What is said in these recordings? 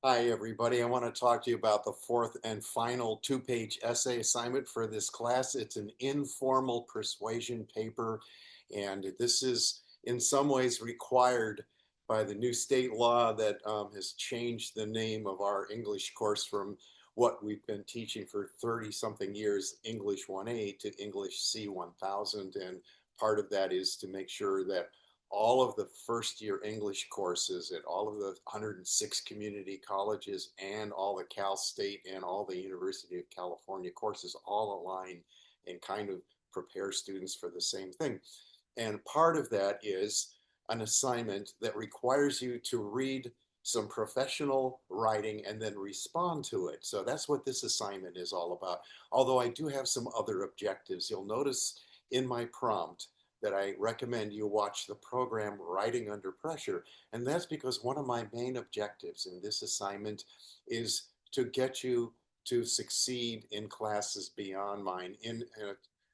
Hi, everybody. I want to talk to you about the fourth and final two-page essay assignment for this class. It's an informal persuasion paper, and this is in some ways required by the new state law that has changed the name of our English course from what we've been teaching for 30-something years, English 1A, to English C1000. And part of that is to make sure that all of the first year English courses at all of the 106 community colleges and all the Cal State and all the University of California courses all align and kind of prepare students for the same thing. And part of that is an assignment that requires you to read some professional writing and then respond to it. So that's what this assignment is all about. Although I do have some other objectives. You'll notice in my prompt that I recommend you watch the program Writing Under Pressure. And that's because one of my main objectives in this assignment is to get you to succeed in classes beyond mine. In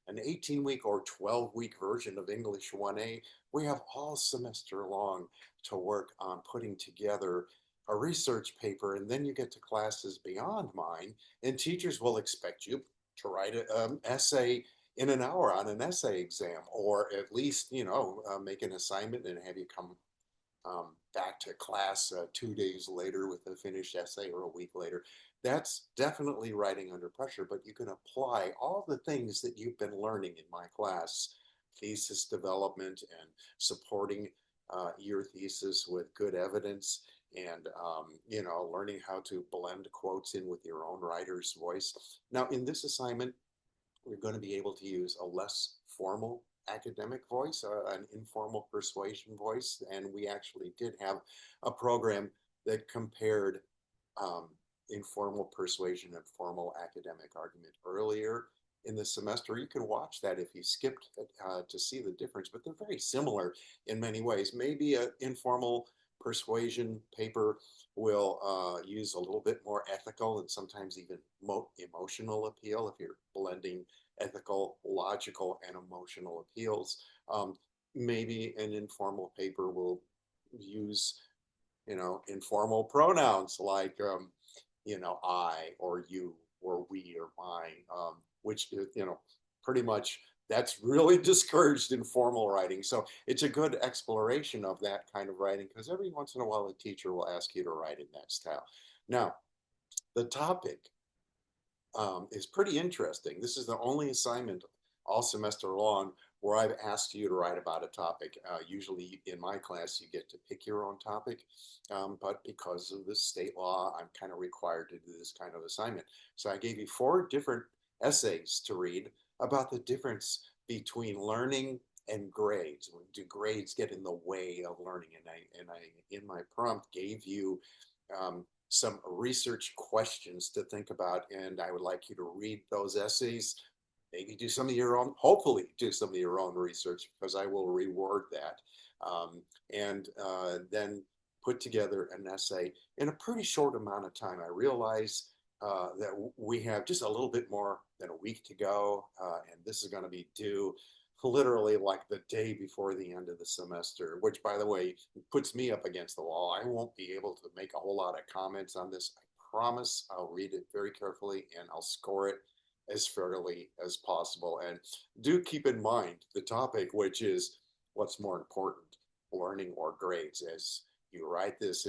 an 18-week or 12-week version of English 1A, we have all semester long to work on putting together a research paper, and then you get to classes beyond mine, and teachers will expect you to write an essay in an hour on an essay exam, or at least, make an assignment and have you come back to class 2 days later with a finished essay or a week later. That's definitely writing under pressure, but you can apply all the things that you've been learning in my class, thesis development and supporting your thesis with good evidence and learning how to blend quotes in with your own writer's voice. Now, in this assignment, we're going to be able to use a less formal academic voice, an informal persuasion voice. And we actually did have a program that compared informal persuasion and formal academic argument earlier in the semester. You can watch that if you skipped to see the difference, but they're very similar in many ways. Maybe an informal persuasion paper will use a little bit more ethical and sometimes even emotional appeal if you're blending ethical, logical, and emotional appeals. Maybe an informal paper will use, informal pronouns like, I or you or we or mine, which, pretty much that's really discouraged in formal writing. So it's a good exploration of that kind of writing because every once in a while a teacher will ask you to write in that style. Now, the topic is pretty interesting. This is the only assignment all semester long where I've asked you to write about a topic. Usually in my class, you get to pick your own topic, but because of the state law, I'm kind of required to do this kind of assignment. So I gave you 4 different essays to read about the difference between learning and grades. Do grades get in the way of learning? And I in my prompt gave you some research questions to think about, and I would like you to read those essays, maybe do some of your own, hopefully do some of your own research because I will reward that. And then put together an essay in a pretty short amount of time. I realize that we have just a little bit more than a week to go, and this is going to be due literally like the day before the end of the semester, which, by the way, puts me up against the wall. I won't be able to make a whole lot of comments on this. I promise I'll read it very carefully and I'll score it as fairly as possible. And do keep in mind the topic, which is what's more important, learning or grades. As you write this,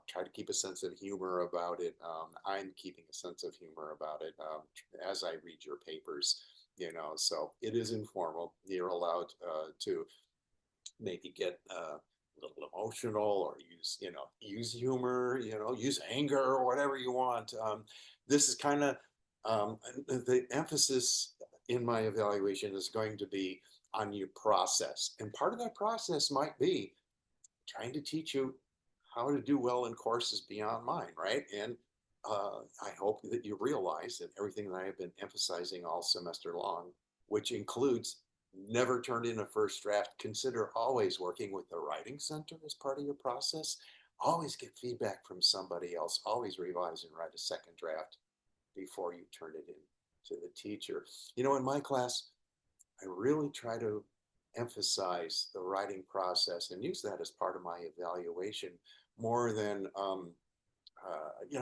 try to keep a sense of humor about it. I'm keeping a sense of humor about it as I read your papers. So it is informal. You're allowed to maybe get a little emotional or use humor, use anger or whatever you want. This is kind of the emphasis in my evaluation is going to be on your process. And part of that process might be trying to teach you how to do well in courses beyond mine, right? And I hope that you realize that everything that I have been emphasizing all semester long, which includes never turn in a first draft, consider always working with the writing center as part of your process, always get feedback from somebody else, always revise and write a second draft before you turn it in to the teacher. In my class, I really try to emphasize the writing process and use that as part of my evaluation more than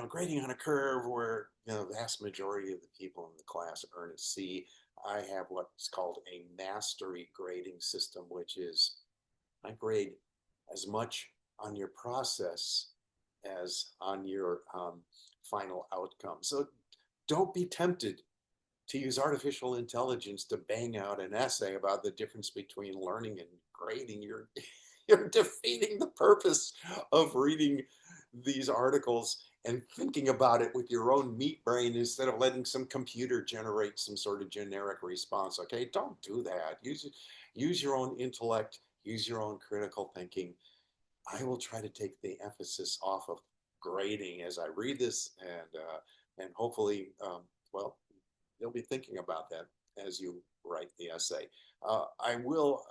grading on a curve where, the vast majority of the people in the class earn a C. I have what's called a mastery grading system, which is I grade as much on your process as on your final outcome. So don't be tempted to use artificial intelligence to bang out an essay about the difference between learning and grading. You're defeating the purpose of reading these articles and thinking about it with your own meat brain instead of letting some computer generate some sort of generic response. Okay, don't do that. Use your own intellect, use your own critical thinking. I will try to take the emphasis off of grading as I read this, and hopefully, well, you'll be thinking about that as you write the essay. I will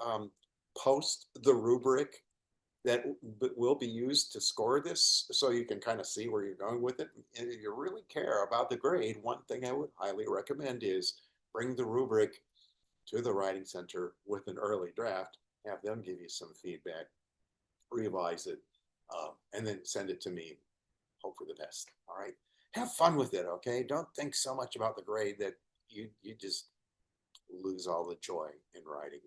post the rubric that will be used to score this so you can kind of see where you're going with it. And if you really care about the grade, one thing I would highly recommend is bring the rubric to the writing center with an early draft, have them give you some feedback, revise it, and then send it to me. Hope for the best. All right. Have fun with it, okay? Don't think so much about the grade that you just lose all the joy in writing.